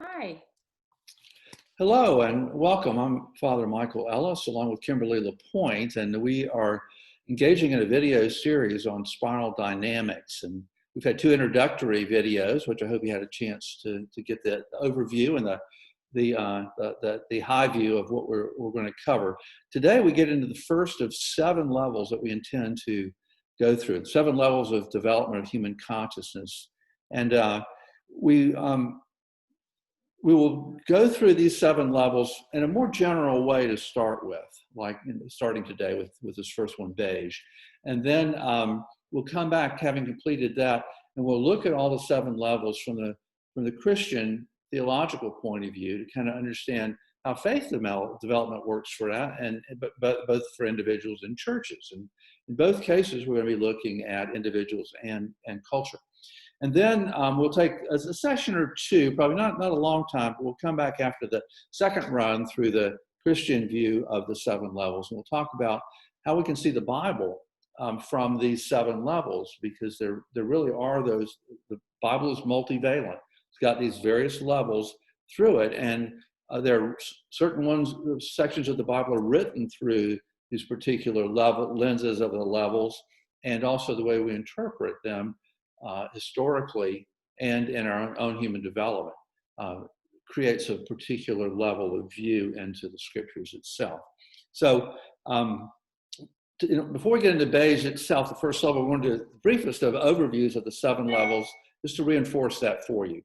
Hi. Hello and welcome. I'm Father Michael Ellis along with Kimberly LaPointe, and we are engaging in a video series on spiral dynamics. And we've had two introductory videos, which I hope you had a chance to get the overview and the high view of what we're going to cover. Today we get into the first of 7 levels that we intend to go through, 7 levels of development of human consciousness. And we we will go through these 7 levels in a more general way to start with, like starting today with this first one, Beige. And then we'll come back having completed that, and we'll look at all the 7 levels from the Christian theological point of view to kind of understand how faith development works for that, but both for individuals and churches. And in both cases, we're going to be looking at individuals and culture. And then we'll take a session or two, probably not a long time, but we'll come back after the second run through the Christian view of the 7 levels. And we'll talk about how we can see the Bible from these 7 levels, because there really are those. The Bible is multivalent. It's got these various levels through it. And there are certain sections of the Bible are written through these particular lenses of the levels, and also the way we interpret them historically and in our own human development creates a particular level of view into the scriptures itself. So before we get into Beige itself, the first level, we're going to do the briefest of overviews of the 7 levels, just to reinforce that for you.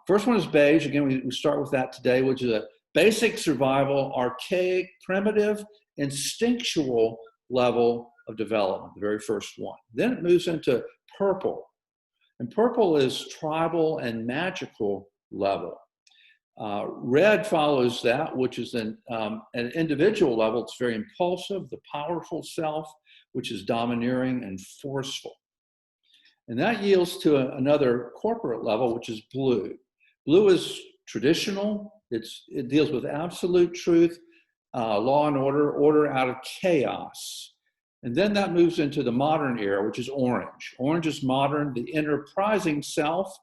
First one is Beige. Again, we start with that today, which is a basic survival, archaic, primitive, instinctual level of development, the very first one. Then it moves into purple. And purple is tribal and magical level. Red follows that, which is an individual level. It's very impulsive, the powerful self, which is domineering and forceful. And that yields to another corporate level, which is blue. Blue is traditional. It deals with absolute truth, law and order out of chaos. And then that moves into the modern era, which is orange. Orange is modern, the enterprising self,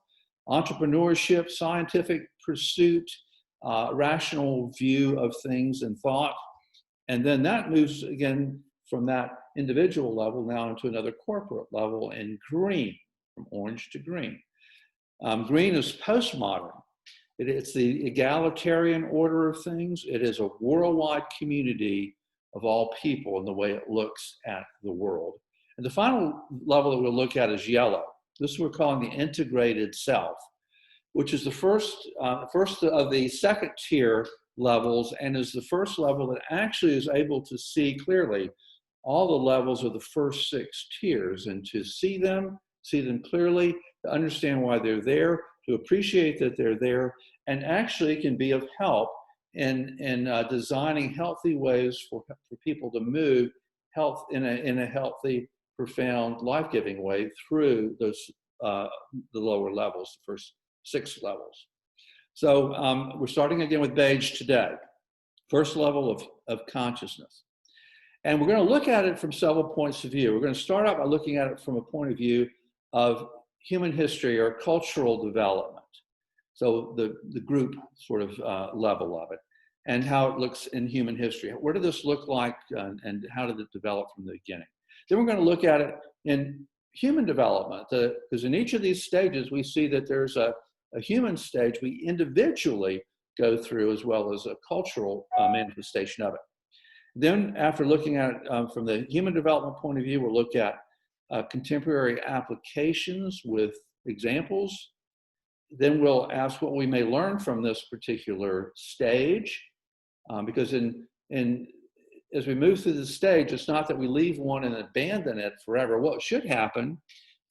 entrepreneurship, scientific pursuit, rational view of things and thought. And then that moves again from that individual level now into another corporate level in green, from orange to green. Green is postmodern. It's the egalitarian order of things. It is a worldwide community of all people in the way it looks at the world. And the final level that we'll look at is yellow. This we're calling the integrated self, which is the first of the second tier levels, and is the first level that actually is able to see clearly all the levels of the first 6 tiers, and to see them clearly, to understand why they're there, to appreciate that they're there, and actually can be of help in designing healthy ways for people to move in a healthy, profound, life-giving way through those the lower levels, the first 6 levels. So we're starting again with Beige today, first level of consciousness. And we're going to look at it from several points of view. We're going to start out by looking at it from a point of view of human history or cultural development. So the group sort of level of it, and how it looks in human history. Where did this look like, and how did it develop from the beginning? Then we're going to look at it in human development, because in each of these stages, we see that there's a human stage we individually go through, as well as a cultural manifestation of it. Then, after looking at it from the human development point of view, we'll look at contemporary applications with examples. Then we'll ask what we may learn from this particular stage, because as we move through the stage, it's not that we leave one and abandon it forever. What should happen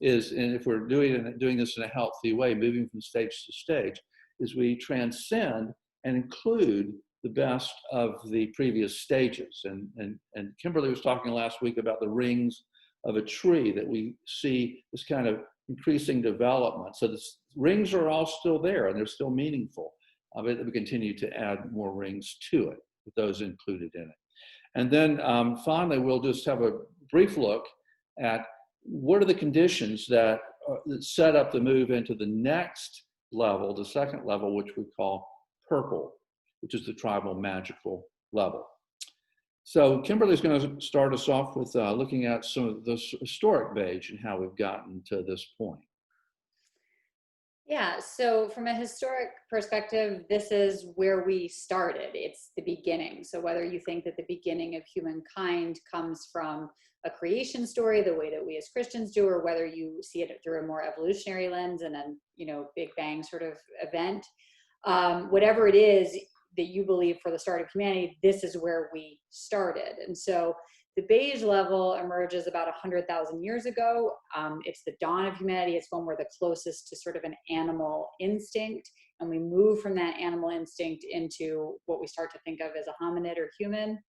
is, and if we're doing this in a healthy way, moving from stage to stage, is we transcend and include the best of the previous stages. And Kimberly was talking last week about the rings of a tree, that we see this kind of increasing development. So the rings are all still there, and they're still meaningful. But we continue to add more rings to it, with those included in it. And then finally, we'll just have a brief look at what are the conditions that set up the move into the next level, the second level, which we call purple, which is the tribal magical level. So Kimberly's going to start us off with looking at some of the historic beige and how we've gotten to this point. Yeah, so from a historic perspective, this is where we started. It's the beginning. So whether you think that the beginning of humankind comes from a creation story, the way that we as Christians do, or whether you see it through a more evolutionary lens and then, Big Bang sort of event, whatever it is that you believe for the start of humanity, this is where we started. And so the beige level emerges about 100,000 years ago. It's the dawn of humanity. It's when we're the closest to sort of an animal instinct. And we move from that animal instinct into what we start to think of as a hominid or human.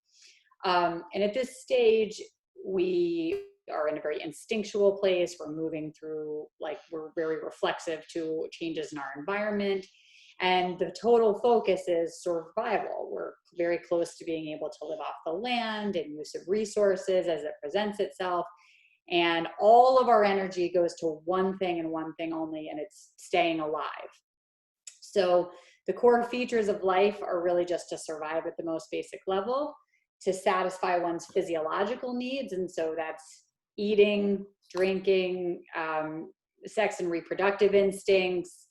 And at this stage, we are in a very instinctual place. We're moving through, we're very reflexive to changes in our environment. And the total focus is survival. We're very close to being able to live off the land and use of resources as it presents itself. And all of our energy goes to one thing and one thing only, and it's staying alive. So the core features of life are really just to survive at the most basic level, to satisfy one's physiological needs. And so that's eating, drinking, sex and reproductive instincts,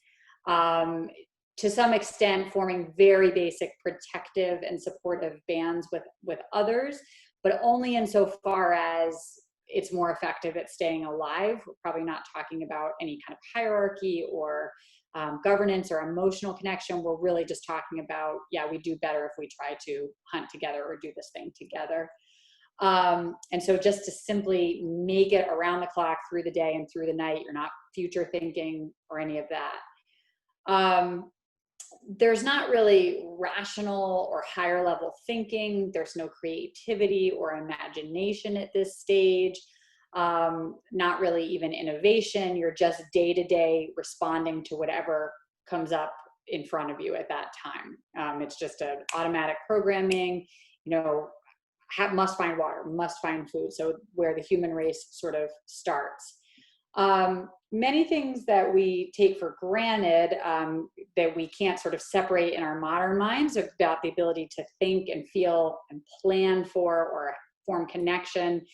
to some extent forming very basic protective and supportive bands with others, but only insofar as it's more effective at staying alive. We're probably not talking about any kind of hierarchy or governance or emotional connection. We're really just talking about, we do better if we try to hunt together or do this thing together. And so just to simply make it around the clock through the day and through the night, you're not future thinking or any of that. There's not really rational or higher level thinking. There's no creativity or imagination at this stage. Not really even innovation. You're just day to day responding to whatever comes up in front of you at that time. It's just an automatic programming, must find water, must find food. So where the human race sort of starts. Many things that we take for granted that we can't sort of separate in our modern minds about the ability to think and feel and plan for or form connection.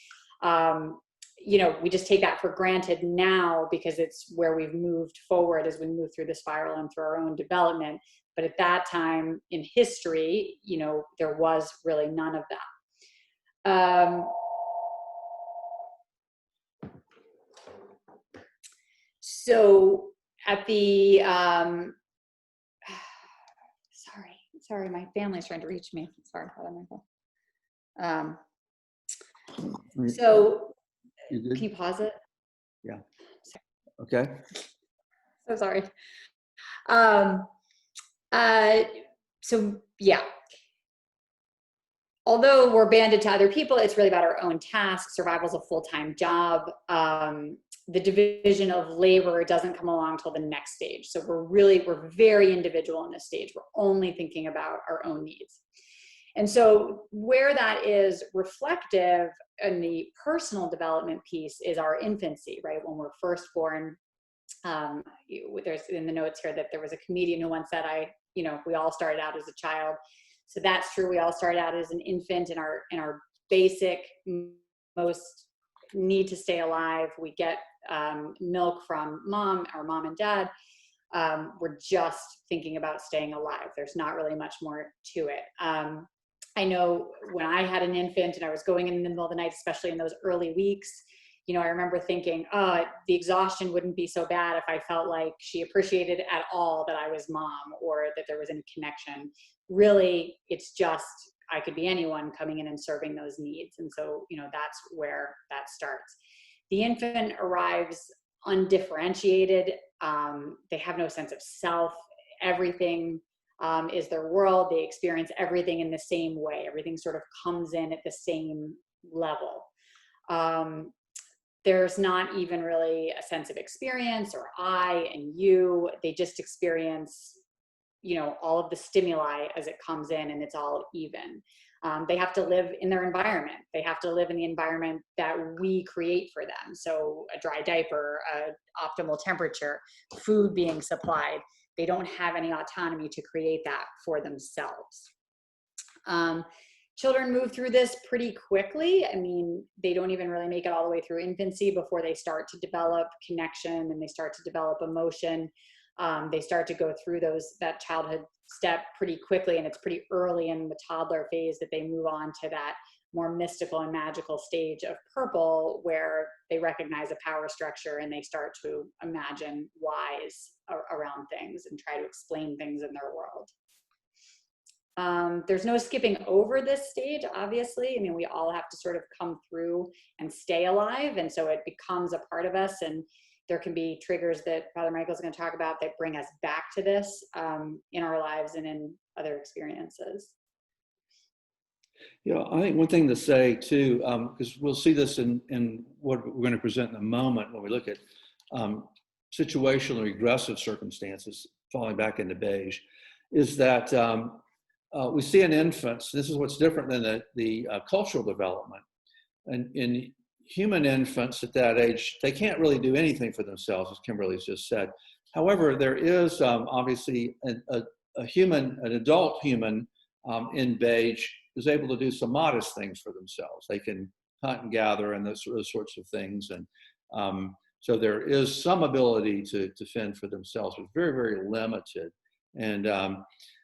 We just take that for granted now because it's where we've moved forward as we move through the spiral and through our own development. But at that time in history, there was really none of that. So at the, sorry, my family's trying to reach me. Sorry, hold on. So can you pause it? Yeah. Okay. So sorry. So yeah. Although we're banded to other people, it's really about our own tasks. Survival's a full-time job. The division of labor doesn't come along till the next stage. So we're very individual in this stage. We're only thinking about our own needs. And so where that is reflective in the personal development piece is our infancy, right? When we're first born, there's in the notes here that there was a comedian who once said, we all started out as a child. So that's true. We all started out as an infant in our basic, most need to stay alive. We get milk from our mom and dad. We're just thinking about staying alive. There's not really much more to it. I know when I had an infant and I was going in the middle of the night, especially in those early weeks, I remember thinking, the exhaustion wouldn't be so bad if I felt like she appreciated at all that I was mom or that there was any connection. Really, it's just, I could be anyone coming in and serving those needs. And so, that's where that starts. The infant arrives undifferentiated. They have no sense of self. Everything is their world. They experience everything in the same way. Everything sort of comes in at the same level. There's not even really a sense of experience or I and you. They just experience, all of the stimuli as it comes in, and it's all even. They have to live in their environment. They have to live in the environment that we create for them. So a dry diaper, optimal temperature, food being supplied. they don't have any autonomy to create that for themselves. Children move through this pretty quickly. I mean, they don't even really make it all the way through infancy before they start to develop connection and they start to develop emotion. They start to go through that childhood step pretty quickly, and it's pretty early in the toddler phase that they move on to that more mystical and magical stage of purple, where they recognize a power structure and they start to imagine whys around things and try to explain things in their world. There's no skipping over this stage, obviously. I mean, we all have to sort of come through and stay alive, and so it becomes a part of us, and there can be triggers that Father Michael's going to talk about that bring us back to this in our lives and in other experiences. You know, I think one thing to say too, because we'll see this in what we're going to present in a moment when we look at situational and regressive circumstances, falling back into Beige, is that we see in infants, this is what's different than the cultural development. And in human infants at that age, they can't really do anything for themselves, as Kimberly's just said. However, there is obviously an adult human in Beige is able to do some modest things for themselves. They can hunt and gather and those sorts of things. And so there is some ability to fend for themselves, but very, very limited. And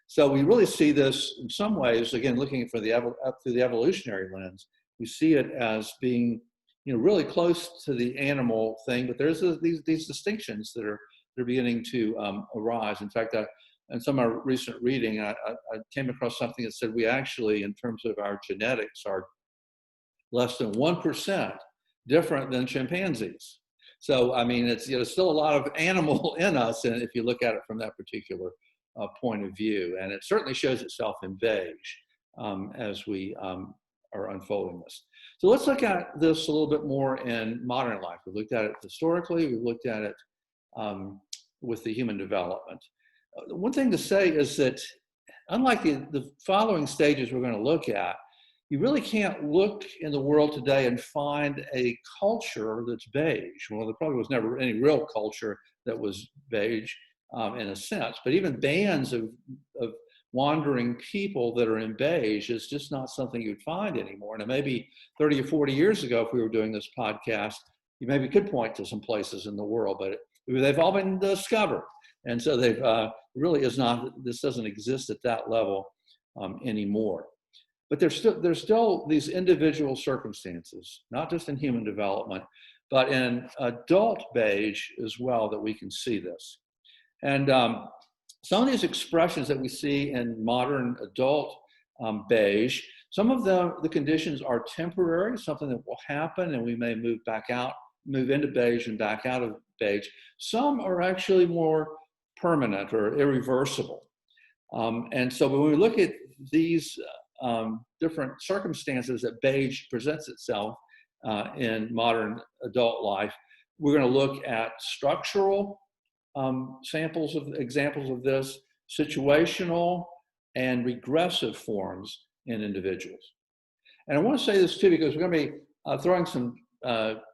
so we really see this in some ways, again, looking through the evolutionary lens, we see it as being, you know, really close to the animal thing, but there's these distinctions that are beginning to arise. In fact, in some of our recent reading, I came across something that said we actually, in terms of our genetics, are less than 1% different than chimpanzees. So, I mean, it's, you know, still a lot of animal in us, and if you look at it from that particular point of view, and it certainly shows itself in Beige as we are unfolding this. So let's look at this a little bit more in modern life. We've looked at it historically, we've looked at it with the human development. One thing to say is that unlike the following stages we're going to look at, you really can't look in the world today and find a culture that's Beige. Well, there probably was never any real culture that was Beige in a sense, but even bands of wandering people that are in Beige is just not something you'd find anymore. And maybe 30 or 40 years ago, if we were doing this podcast, you maybe could point to some places in the world, but they've all been discovered. And so they've really is not, this doesn't exist at that level anymore. But there's still these individual circumstances, not just in human development, but in adult Beige as well, that we can see this. And some of these expressions that we see in modern adult Beige, some of the conditions are temporary, something that will happen, and we may move into Beige and back out of Beige. Some are actually more permanent or irreversible. And so when we look at these different circumstances that Beige presents itself in modern adult life, we're going to look at structural examples of this, situational and regressive forms in individuals. And I want to say this too, because we're going to be throwing some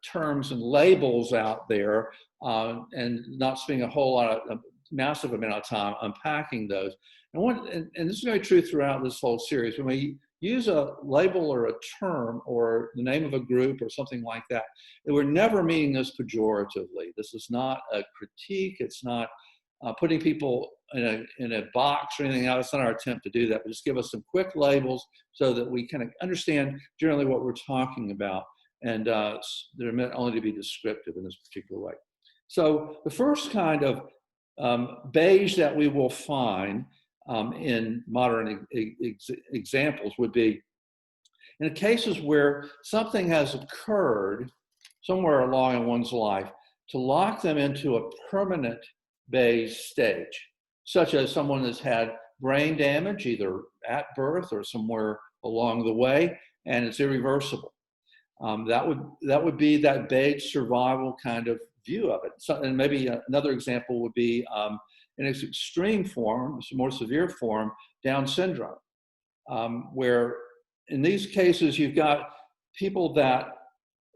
terms and labels out there and not spending a massive amount of time unpacking those. And this is going to be true throughout this whole series. When we use a label or a term or the name of a group or something like that, we're never meaning this pejoratively. This is not a critique. It's not putting people in a box or anything else. It's not our attempt to do that, but just give us some quick labels so that we kind of understand generally what we're talking about. And they're meant only to be descriptive in this particular way. So the first kind of Beige that we will find in modern examples would be in cases where something has occurred somewhere along in one's life to lock them into a permanent Beige stage, such as someone that's had brain damage either at birth or somewhere along the way, and it's irreversible. That would be that Beige survival kind of view of it. So, and maybe another example would be in its extreme form, more severe form, Down syndrome, where in these cases you've got people that,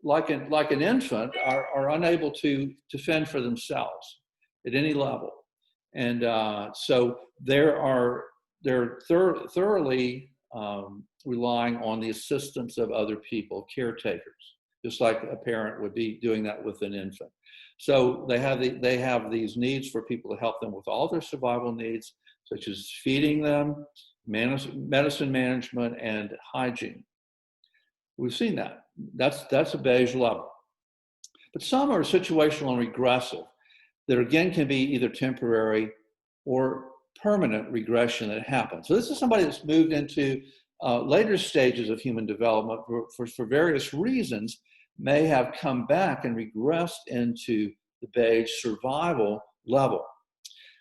like an infant, are unable to fend for themselves at any level. And so they're thoroughly relying on the assistance of other people, caretakers, just like a parent would be doing that with an infant. So they have these needs for people to help them with all their survival needs, such as feeding them, medicine management, and hygiene. We've seen that. That's a beige level. But some are situational and regressive, that again can be either temporary or permanent regression that happens. So this is somebody that's moved into later stages of human development for various reasons, may have come back and regressed into the beige survival level.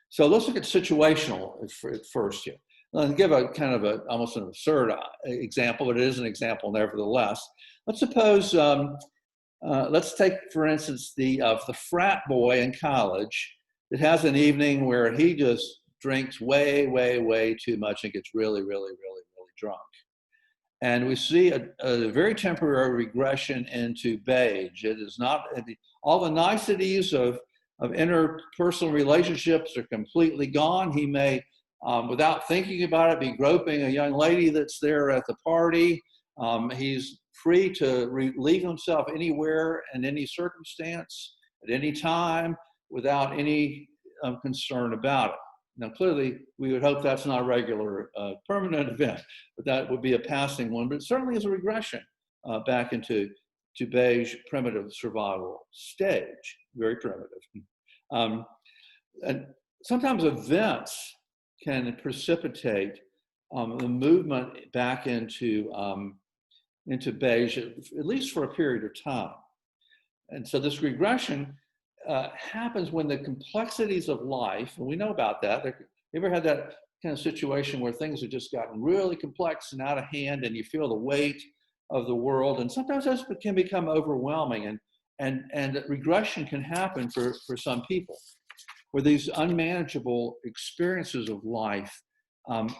So let's look at situational at first here. I'll give a kind of almost an absurd example, but it is an example nevertheless. Let's suppose, let's take, for instance, the frat boy in college that has an evening where he just drinks way, way, way too much and gets really, really, really, really drunk. And we see a very temporary regression into beige. It is not, all the niceties of interpersonal relationships are completely gone. He may, without thinking about it, be groping a young lady that's there at the party. He's free to relieve himself anywhere in any circumstance, at any time, without any concern about it. Now, clearly, we would hope that's not a regular permanent event, but that would be a passing one. But it certainly is a regression back into beige primitive survival stage, very primitive. And sometimes events can precipitate the movement back into beige, at least for a period of time. And so this regression happens when the complexities of life, and we know about that. You ever had that kind of situation where things have just gotten really complex and out of hand, and you feel the weight of the world, and sometimes that can become overwhelming, and regression can happen for some people, where these unmanageable experiences of life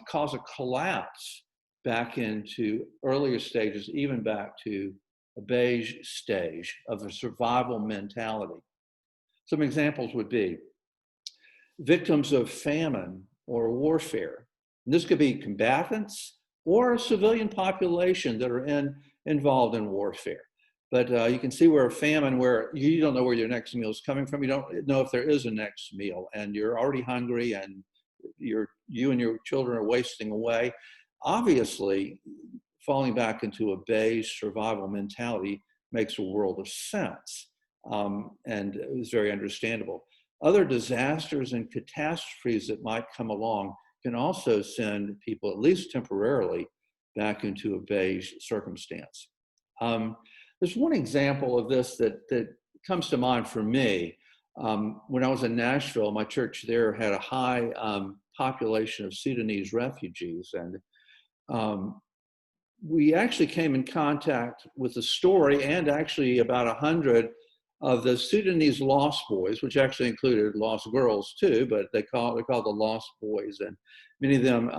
cause a collapse back into earlier stages, even back to a beige stage of a survival mentality. Some examples would be victims of famine or warfare. And this could be combatants or a civilian population that are involved in warfare. But you can see where a famine, where you don't know where your next meal is coming from, you don't know if there is a next meal, and you're already hungry, and you and your children are wasting away. Obviously, falling back into a beige survival mentality makes a world of sense. And it was very understandable. Other disasters and catastrophes that might come along can also send people, at least temporarily, back into a beige circumstance. There's one example of this that comes to mind for me. When I was in Nashville, my church there had a high population of Sudanese refugees, and we actually came in contact with the story, and actually about 100 of the Sudanese lost boys, which actually included lost girls too, but they're called the lost boys, and many of them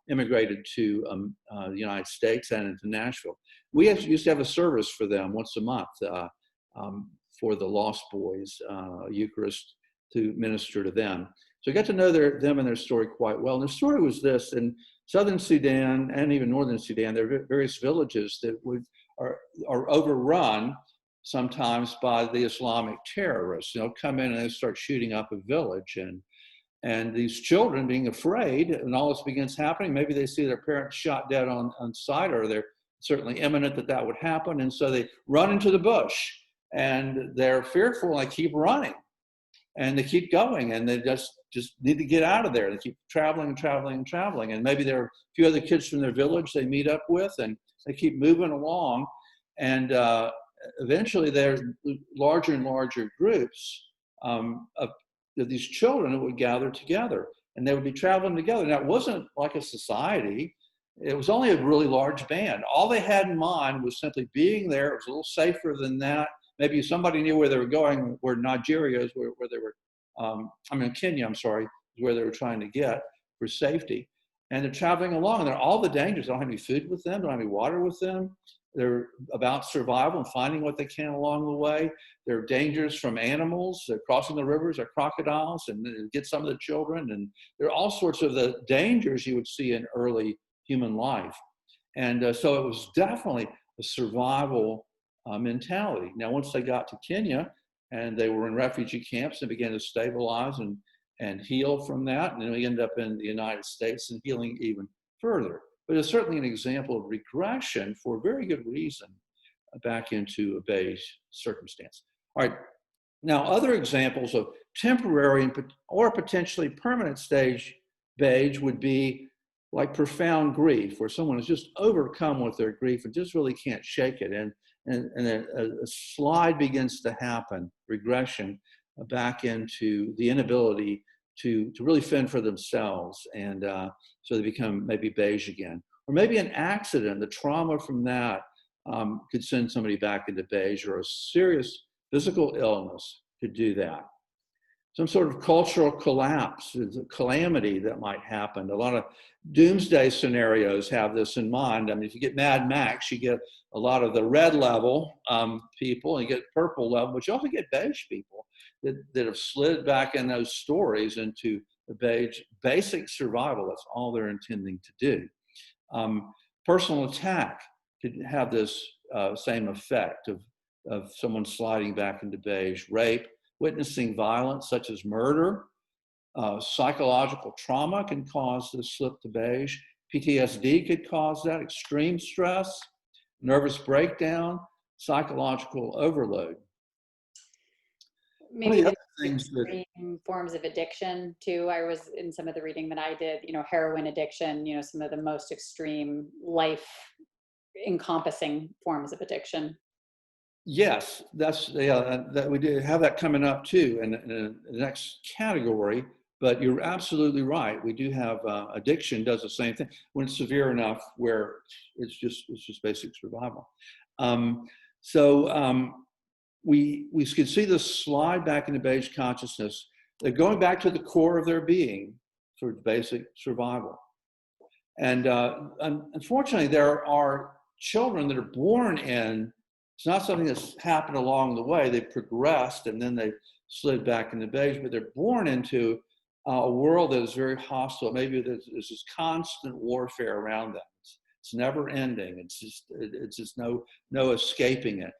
immigrated to the United States and into Nashville. We used to have a service for them once a month for the lost boys, Eucharist, to minister to them. So I got to know them and their story quite well. And their story was this: in southern Sudan and even northern Sudan, there are various villages that are overrun sometimes by the Islamic terrorists. They'll come in and they start shooting up a village, and these children, being afraid, and all this begins happening, maybe they see their parents shot dead on sight, or they're certainly imminent that would happen, and so they run into the bush, and they're fearful, and they keep running, and they keep going, and they just need to get out of there. They keep traveling and traveling and traveling, and maybe there are a few other kids from their village they meet up with, and they keep moving along, and eventually there are larger and larger groups of these children that would gather together, and they would be traveling together. Now, it wasn't like a society. It was only a really large band. All they had in mind was simply being there. It was a little safer than that. Maybe somebody knew where they were going, where Nigeria is, where they were, Kenya, is where they were trying to get for safety. And they're traveling along, and there are all the dangers. They don't have any food with them, don't have any water with them. They're about survival and finding what they can along the way. There are dangers from animals. They're crossing the rivers, or crocodiles, and get some of the children. And there are all sorts of the dangers you would see in early human life. And so it was definitely a survival mentality. Now, once they got to Kenya and they were in refugee camps and began to stabilize and heal from that, and then we ended up in the United States and healing even further. But it's certainly an example of regression for a very good reason back into a beige circumstance. All right, now other examples of temporary or potentially permanent stage beige would be like profound grief, where someone is just overcome with their grief and just really can't shake it. And a slide begins to happen, regression, back into the inability to really fend for themselves. And so they become maybe beige again. Or maybe an accident, the trauma from that could send somebody back into beige, or a serious physical illness could do that. Some sort of cultural collapse, a calamity that might happen. A lot of doomsday scenarios have this in mind. I mean, if you get Mad Max, you get a lot of the red level people, and you get purple level, but you also get beige people that have slid back in those stories into the beige basic survival. That's all they're intending to do. Personal attack could have this same effect of someone sliding back into beige. Rape, witnessing violence such as murder, psychological trauma can cause this slip to beige. PTSD could cause that, extreme stress, nervous breakdown, psychological overload. Maybe the extreme forms of addiction too. I was in some of the reading that I did, heroin addiction, some of the most extreme life encompassing forms of addiction. Yes, that we do have that coming up too in the next category. But you're absolutely right. We do have addiction does the same thing when it's severe enough where it's just basic survival. We could see this slide back into beige consciousness. They're going back to the core of their being for basic survival. And unfortunately, there are children that are born in. It's not something that's happened along the way. They've progressed and then they've slid back into beige, but they're born into a world that is very hostile. Maybe there's this constant warfare around them. It's never ending. It's just no escaping it.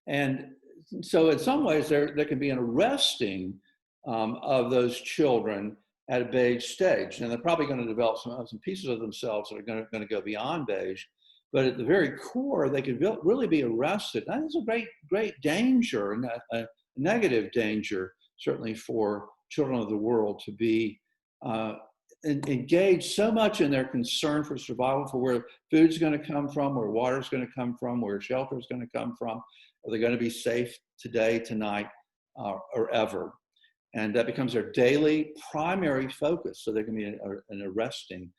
And so in some ways there can be an arresting of those children at a beige stage. And they're probably going to develop some pieces of themselves that are going to go beyond beige. But at the very core, they could really be arrested. That is a great danger, and a negative danger, certainly for children of the world, to be engaged so much in their concern for survival, for where food's going to come from, where water's going to come from, where shelter's going to come from. Are they going to be safe today, tonight, or ever? And that becomes their daily primary focus. So there can be an arresting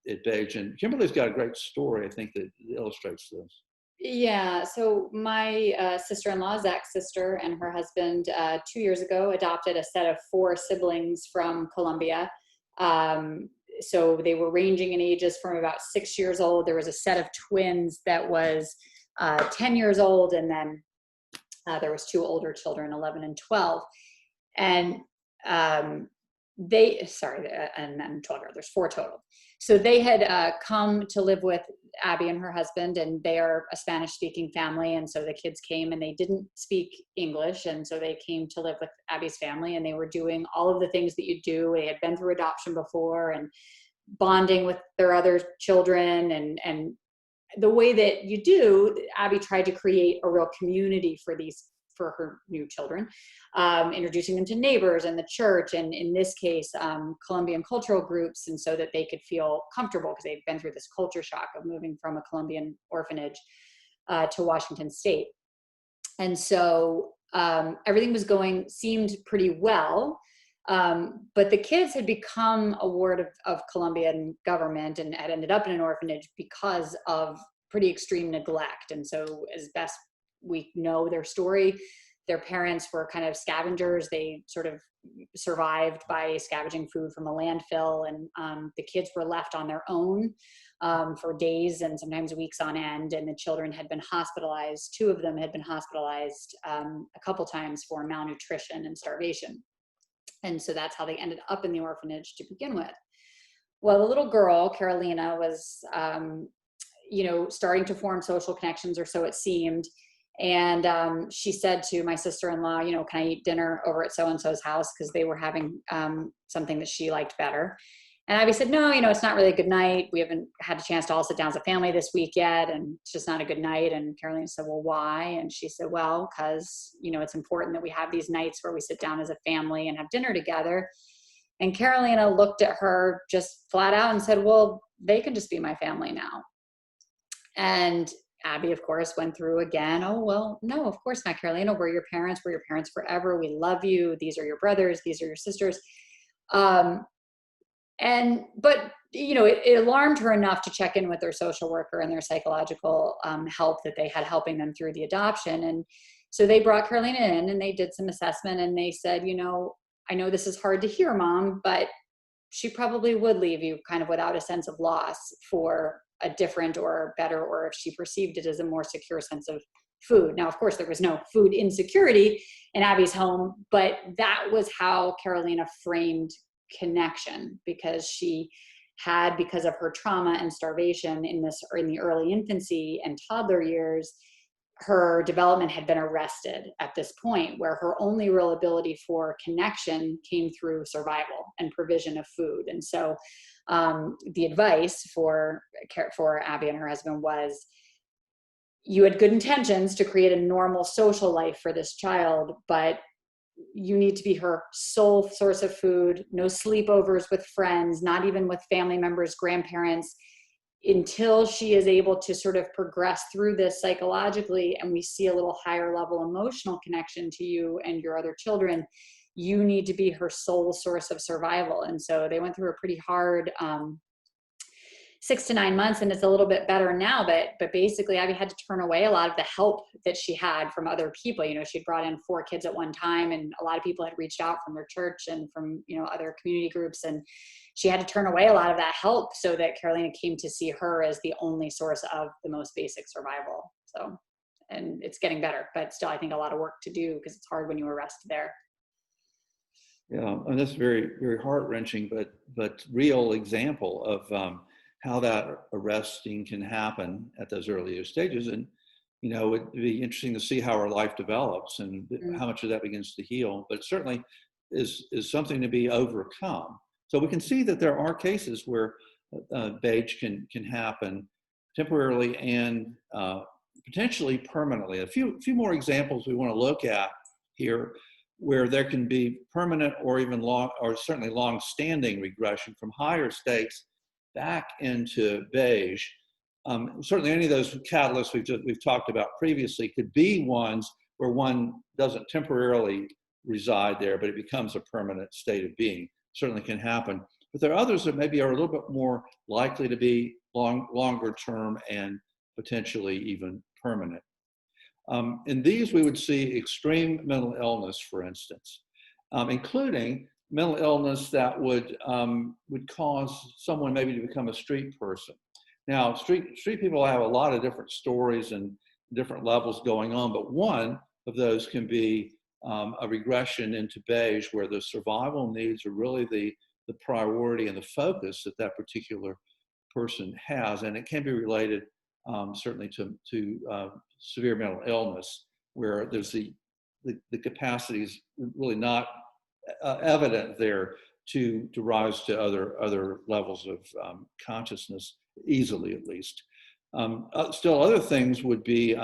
at beige. And Kimberly's got a great story, I think, that illustrates this. Yeah, so my sister-in-law, Zach's sister, and her husband 2 years ago adopted a set of 4 siblings from Colombia. So they were ranging in ages from about 6 years old. There was a set of twins that was 10 years old, and then there was 2 older children, 11 and 12. And and then 12, there's 4 total. So they had come to live with Abby and her husband, and they are a Spanish-speaking family. And so the kids came and they didn't speak English. And so they came to live with Abby's family, and they were doing all of the things that you do. They had been through adoption before and bonding with their other children. And the way that you do, Abby tried to create a real community for her new children, introducing them to neighbors and the church, and in this case, Colombian cultural groups, and so that they could feel comfortable because they've been through this culture shock of moving from a Colombian orphanage to Washington State. And so everything seemed pretty well, but the kids had become a ward of Colombian government and had ended up in an orphanage because of pretty extreme neglect. And so as best we know their story, their parents were kind of scavengers. They sort of survived by scavenging food from a landfill, and the kids were left on their own for days and sometimes weeks on end. And the children had been hospitalized. 2 of them had been hospitalized a couple times for malnutrition and starvation. And so that's how they ended up in the orphanage to begin with. Well, the little girl, Carolina, was, starting to form social connections, or so it seemed. And she said to my sister-in-law, can I eat dinner over at so-and-so's house? Because they were having something that she liked better. And Abby said, no, it's not really a good night. We haven't had a chance to all sit down as a family this week yet, and it's just not a good night. And Carolina said, well, why? And she said, well, because, it's important that we have these nights where we sit down as a family and have dinner together. And Carolina looked at her just flat out and said, well, they can just be my family now. And Abby, of course, went through again, oh, well, no, of course not, Carolina. We're your parents forever. We love you. These are your brothers. These are your sisters. But it alarmed her enough to check in with their social worker and their psychological help that they had helping them through the adoption. And so they brought Carolina in and they did some assessment, and they said, I know this is hard to hear, Mom, but she probably would leave you kind of without a sense of loss for a different or better, or if she perceived it as a more secure sense of food. Now, of course, there was no food insecurity in Abby's home, but that was how Carolina framed connection, because she had, because of her trauma and starvation in the early infancy and toddler years, her development had been arrested at this point, where her only real ability for connection came through survival and provision of food. And so the advice for Abby and her husband was, you had good intentions to create a normal social life for this child, but you need to be her sole source of food, no sleepovers with friends, not even with family members, grandparents, until she is able to sort of progress through this psychologically, and we see a little higher level emotional connection to you and your other children. You need to be her sole source of survival. And so they went through a pretty hard 6 to 9 months, and it's a little bit better now, but basically Abby had to turn away a lot of the help that she had from other people. She'd brought in 4 kids at one time, and a lot of people had reached out from their church and from, other community groups, and she had to turn away a lot of that help so that Carolina came to see her as the only source of the most basic survival. So, and it's getting better, but still, I think a lot of work to do, because it's hard when you arrest there. Yeah, and that's very, very heart-wrenching, but real example of how that arresting can happen at those earlier stages. And, it'd be interesting to see how our life develops and how much of that begins to heal, but it certainly is something to be overcome. So we can see that there are cases where Beige can happen temporarily and potentially permanently. A few more examples we want to look at here, where there can be permanent or even certainly long-standing regression from higher states back into Beige. Certainly any of those catalysts we've talked about previously could be ones where one doesn't temporarily reside there, but it becomes a permanent state of being. Certainly can happen. But there are others that maybe are a little bit more likely to be longer term and potentially even permanent. In these, we would see extreme mental illness, for instance, including mental illness that would cause someone maybe to become a street person. Now, street people have a lot of different stories and different levels going on, but one of those can be a regression into Beige, where the survival needs are really the priority and the focus that particular person has, and it can be related certainly to severe mental illness, where there's the capacity is really not evident there to rise to other levels of consciousness easily, at least. Still, other things would be,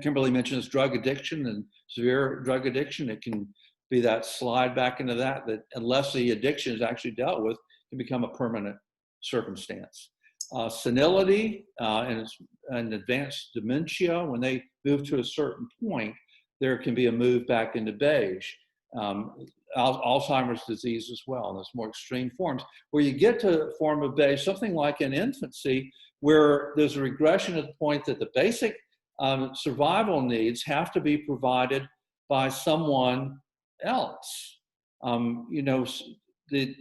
Kimberly mentions drug addiction and severe drug addiction. It can be that slide back into that unless the addiction is actually dealt with, can become a permanent circumstance. Senility and advanced dementia, when they move to a certain point, there can be a move back into Beige. Alzheimer's disease as well, and those more extreme forms, where you get to a form of Beige, something like an infancy, where there's a regression at the point that the basic survival needs have to be provided by someone else. You know, the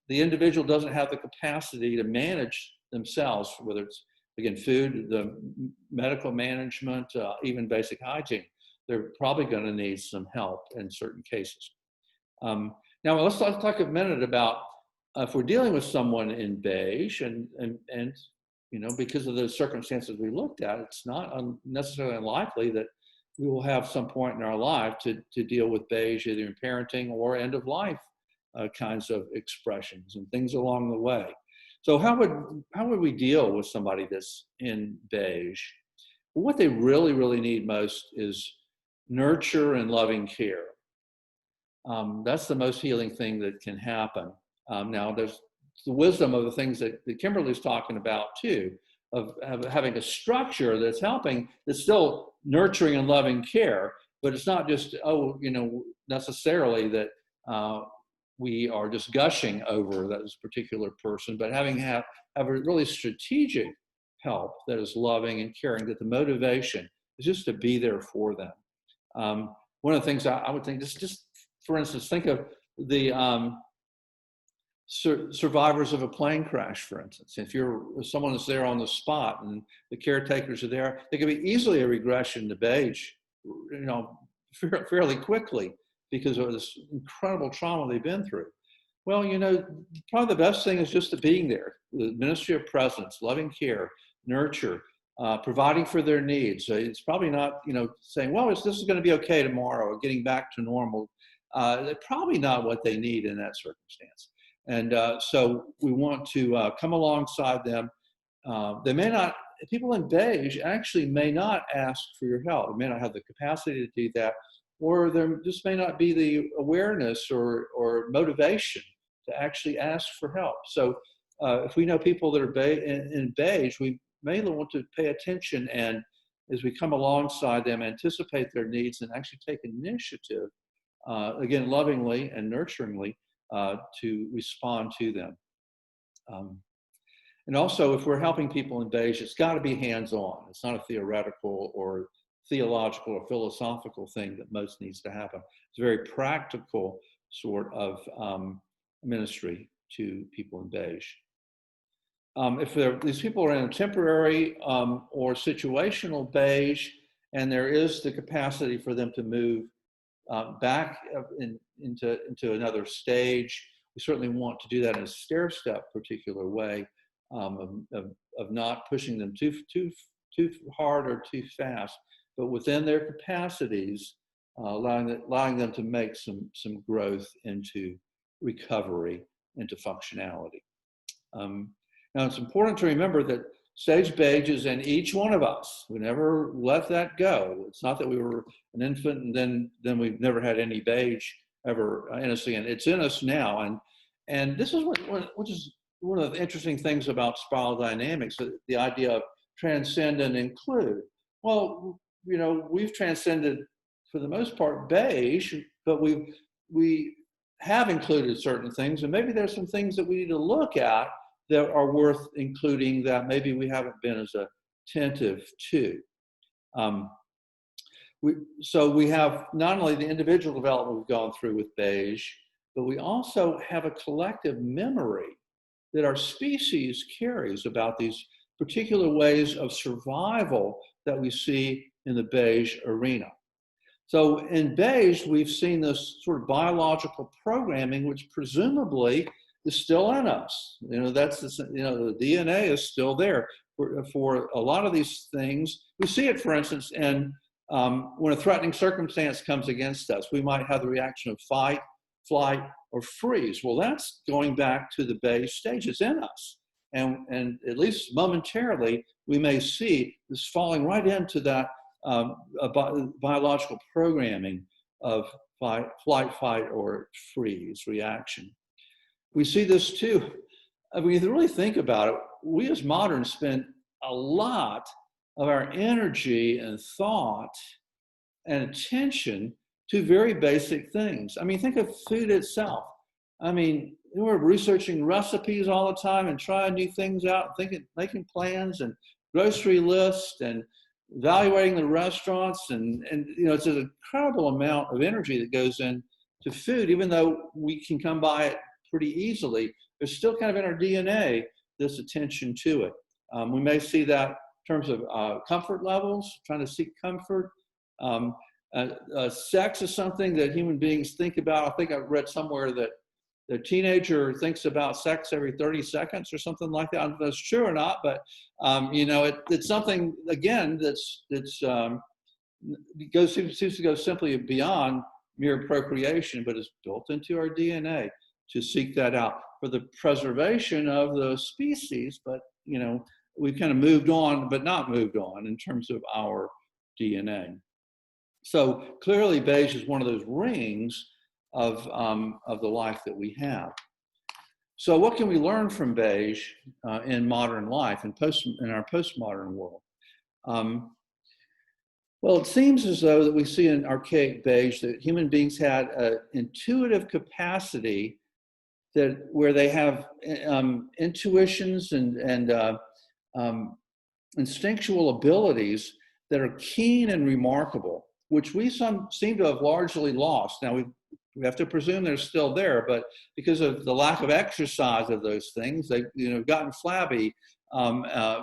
individual doesn't have the capacity to manage themselves, whether it's, again, food, the medical management, even basic hygiene. They're probably going to need some help in certain cases. Now, let's talk a minute about if we're dealing with someone in beige, and you know, because of the circumstances we looked at, it's not necessarily unlikely that we will have some point in our life to deal with beige, either in parenting or end of life kinds of expressions and things along the way. So how would we deal with somebody that's in beige? Well, what they really need most is nurture and loving care. That's the most healing thing that can happen. Now, there's the wisdom of the things that Kimberly's talking about too, of having a structure that's helping, that's still nurturing and loving care, but it's not just, oh, you know, necessarily that we are just gushing over that particular person, but have a really strategic help that is loving and caring, that the motivation is just to be there for them. One of the things I would think, just for instance, think of the survivors of a plane crash, for instance. If someone that's there on the spot and the caretakers are there, it could be easily a regression to beige, you know, fairly quickly because of this incredible trauma they've been through. Well, you know, probably the best thing is just to being there, the ministry of presence, loving care, nurture, providing for their needs. It's probably not, you know, saying, well, this is going to be okay tomorrow, or getting back to normal. They're probably not what they need in that circumstance. And so we want to come alongside them. They may not, people in beige actually may not ask for your help. They may not have the capacity to do that, or there just may not be the awareness or motivation to actually ask for help. So if we know people that are in beige, we may want to pay attention, and as we come alongside them, anticipate their needs and actually take initiative, again, lovingly and nurturingly, to respond to them. And also, if we're helping people in beige, it's got to be hands-on. It's not a theoretical or theological or philosophical thing that most needs to happen. It's a very practical sort of ministry to people in beige. If these people are in a temporary or situational beige, and there is the capacity for them to move back into another stage, we certainly want to do that in a stair-step particular way, of not pushing them too hard or too fast, but within their capacities, allowing them to make some growth into recovery, into functionality. Now, it's important to remember that stage beige is in each one of us. We never let that go. It's not that we were an infant and then we've never had any beige ever in us again. It's in us now. And this is which is one of the interesting things about spiral dynamics, the idea of transcend and include. Well, you know, we've transcended, for the most part, beige, but we have included certain things, and maybe there's some things that we need to look at that are worth including that maybe we haven't been as attentive to. So we have not only the individual development we've gone through with beige, but we also have a collective memory that our species carries about these particular ways of survival that we see in the beige arena. So in beige, we've seen this sort of biological programming, which presumably is still in us. You know, the DNA is still there for a lot of these things. We see it, for instance, in when a threatening circumstance comes against us, we might have the reaction of fight, flight, or freeze. Well, that's going back to the beige stage. It's in us. And at least momentarily, we may see this falling right into that biological programming of fight, flight, fight, or freeze reaction. We see this too. I mean, if you really think about it, we as moderns spend a lot of our energy and thought and attention to very basic things. I mean, think of food itself. I mean, we're researching recipes all the time and trying new things out, making plans and grocery lists and evaluating the restaurants, and you know, it's an incredible amount of energy that goes into food, even though we can come by it pretty easily. There's still kind of in our DNA this attention to it. We may see that in terms of comfort levels, trying to seek comfort. Sex is something that human beings think about. I think I read somewhere that the teenager thinks about sex every 30 seconds or something like that. I don't know if that's true or not, but you know, it's something, again, seems to go simply beyond mere procreation, but is built into our DNA to seek that out for the preservation of the species. But you know, we've kind of moved on, but not moved on in terms of our DNA. So clearly, beige is one of those rings of the life that we have. So what can we learn from beige in modern life, in our postmodern world? Well, it seems as though that we see in archaic beige that human beings had an intuitive capacity where they have intuitions and instinctual abilities that are keen and remarkable, which we seem to have largely lost. Now, we have to presume they're still there, but because of the lack of exercise of those things, they've gotten flabby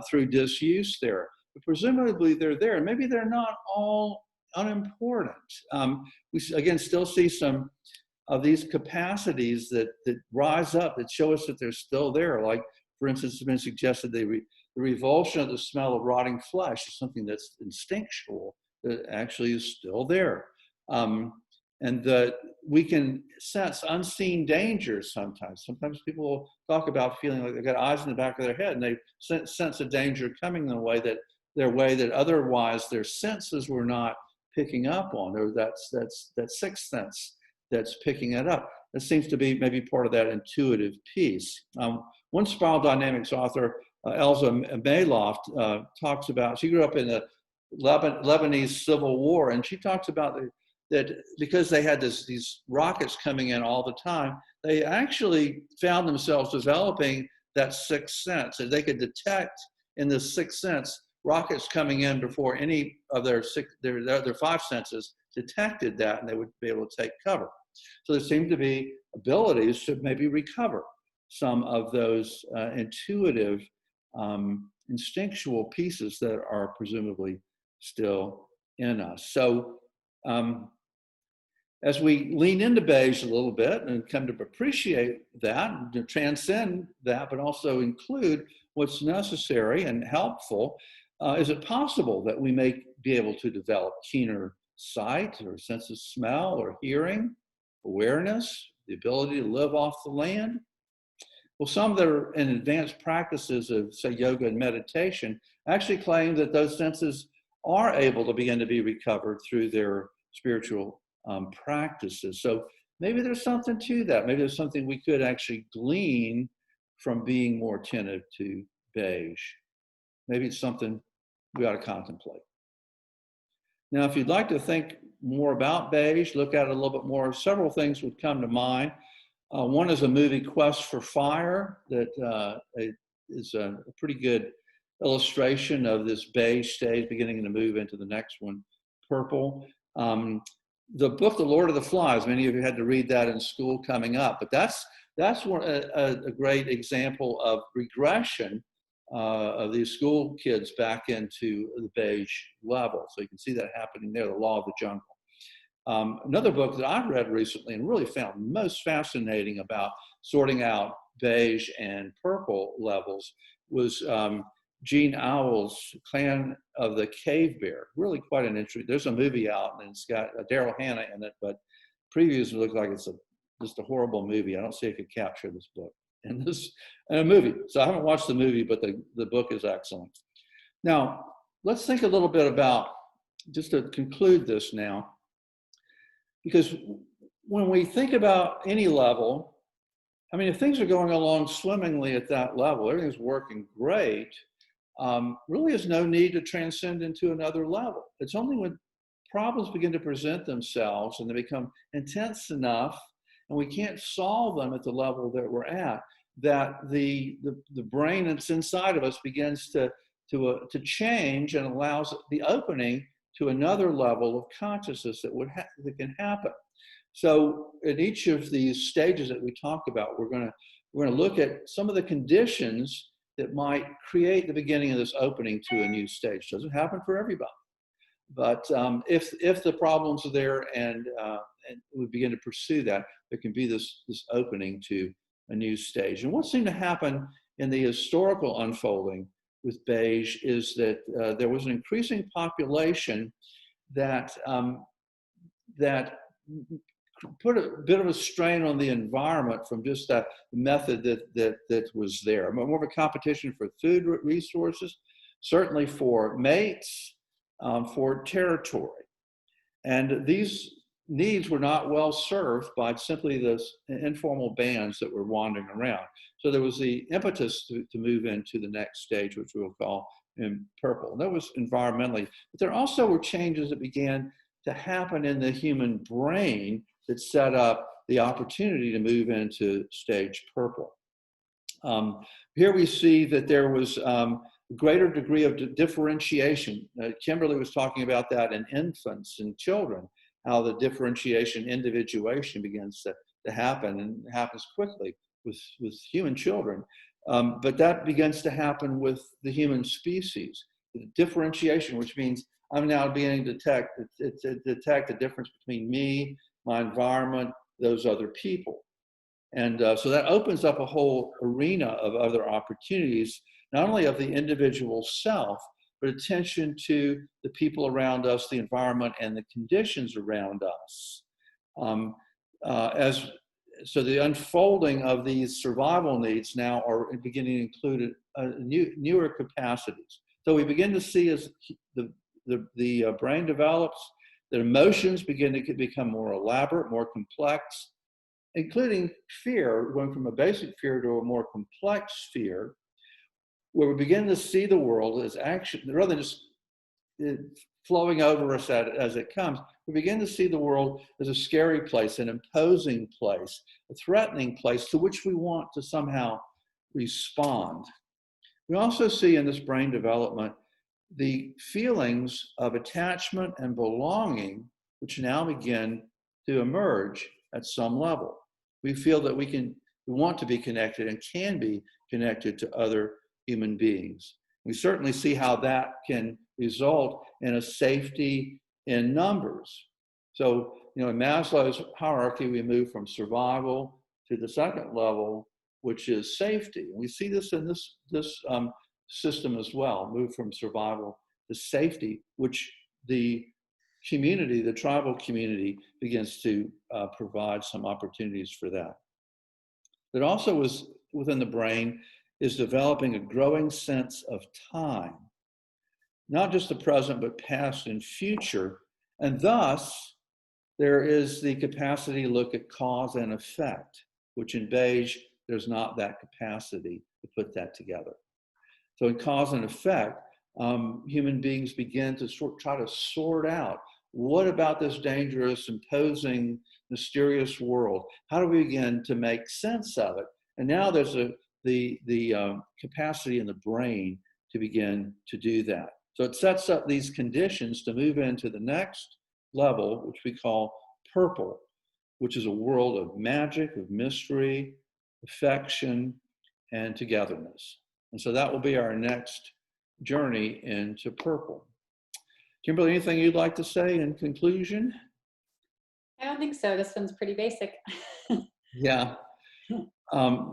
through disuse there. But presumably they're there, and maybe they're not all unimportant. We again still see some of these capacities that rise up, that show us that they're still there. Like, for instance, it's been suggested the revulsion of the smell of rotting flesh is something that's instinctual, that actually is still there. And that we can sense unseen dangers sometimes. Sometimes people talk about feeling like they've got eyes in the back of their head, and they sense a danger coming their way that otherwise their senses were not picking up on, or that sixth sense that's picking it up. That seems to be maybe part of that intuitive piece. One spiral dynamics author, Elsa Mayloft, talks about, she grew up in the Lebanese Civil War, and she talks about that because they had these rockets coming in all the time, they actually found themselves developing that sixth sense, that they could detect in the sixth sense rockets coming in before any of their five senses detected that, and they would be able to take cover. So there seem to be abilities to maybe recover some of those intuitive, instinctual pieces that are presumably still in us. So as we lean into beige a little bit and come to appreciate that, and to transcend that, but also include what's necessary and helpful, is it possible that we may be able to develop keener sight or sense of smell or hearing, awareness, the ability to live off the land? Well, some that are in advanced practices of, say, yoga and meditation actually claim that those senses are able to begin to be recovered through their spiritual practices. So maybe there's something to that. Maybe there's something we could actually glean from being more attentive to beige. Maybe it's something we ought to contemplate. Now, if you'd like to think more about beige, look at it a little bit more, several things would come to mind. One is a movie, Quest for Fire, that is a pretty good illustration of this beige stage beginning to move into the next one, purple. The book, The Lord of the Flies, many of you had to read that in school coming up, but that's a great example of regression of these school kids back into the beige level. So you can see that happening there, The Law of the Jungle. Another book that I've read recently and really found most fascinating about sorting out beige and purple levels was Gene Owell's Clan of the Cave Bear. Really quite an interesting. There's a movie out and it's got Daryl Hannah in it, but previews look like it's just a horrible movie. I don't see if it could capture this book in a movie. So I haven't watched the movie, but the book is excellent. Now, let's think a little bit about, just to conclude this now, because when we think about any level, I mean, if things are going along swimmingly at that level, everything's working great, really is no need to transcend into another level. It's only when problems begin to present themselves and they become intense enough and we can't solve them at the level that we're at, that the brain that's inside of us begins to to change and allows the opening to another level of consciousness that can happen. So in each of these stages that we talk about, we're going to look at some of the conditions that might create the beginning of this opening to a new stage. Doesn't happen for everybody, but if the problems are there and we begin to pursue that, there can be this opening to a new stage. And what seemed to happen in the historical unfolding with Beige is that there was an increasing population that put a bit of a strain on the environment from just that method that was there. More of a competition for food resources, certainly for mates, for territory. And these needs were not well served by simply those informal bands that were wandering around. So there was the impetus to move into the next stage, which we'll call in purple. And that was environmentally. But there also were changes that began to happen in the human brain that set up the opportunity to move into stage purple. Here we see that there was a greater degree of differentiation. Kimberly was talking about that in infants and children, how the differentiation, individuation begins to happen, and happens quickly with human children. But that begins to happen with the human species. The differentiation, which means I'm now beginning to detect the difference between me, my environment, those other people. And so that opens up a whole arena of other opportunities, not only of the individual self, but attention to the people around us, the environment, and the conditions around us. So the unfolding of these survival needs now are beginning to include newer capacities. So we begin to see as the brain develops, that emotions begin to become more elaborate, more complex, including fear, going from a basic fear to a more complex fear, where we begin to see the world as action, rather than just flowing over us as it comes. We begin to see the world as a scary place, an imposing place, a threatening place to which we want to somehow respond. We also see in this brain development the feelings of attachment and belonging, which now begin to emerge at some level. We feel that we want to be connected and can be connected to other human beings. We certainly see how that can result in a safety in numbers. So, in Maslow's hierarchy, we move from survival to the second level, which is safety. And we see this in this system as well, move from survival to safety, which the community, the tribal community, begins to provide some opportunities for that. But also within the brain is developing a growing sense of time, not just the present, but past and future. And thus, there is the capacity to look at cause and effect, which in Beige, there's not that capacity to put that together. So in cause and effect, human beings begin to try to sort out, what about this dangerous, imposing, mysterious world? How do we begin to make sense of it? And now there's the capacity in the brain to begin to do that. So it sets up these conditions to move into the next level, which we call purple, which is a world of magic, of mystery, affection, and togetherness. And so that will be our next journey into purple. Kimberly, anything you'd like to say in conclusion? I don't think so. This one's pretty basic. Yeah.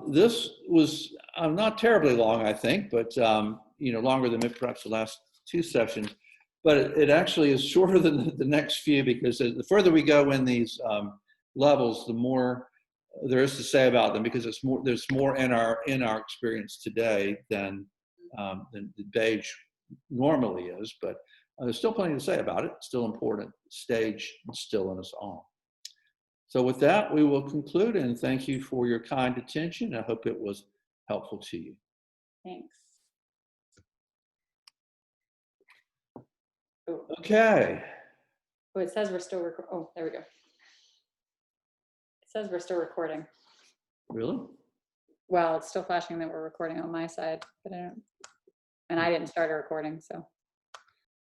This was not terribly long, I think, but longer than perhaps the last two sessions. But it actually is shorter than the next few, because the further we go in these levels, the more there is to say about them, because there's more in our experience today than the Beige normally is. But there's still plenty to say about it. It's still important stage, still in us all. So with that, we will conclude, and thank you for your kind attention. I hope it was helpful to you. Thanks. Okay. Oh, it says we're still recording. Oh, there we go. It says we're still recording. Really? Well, it's still flashing that we're recording on my side, but I don't. And I didn't start a recording, so.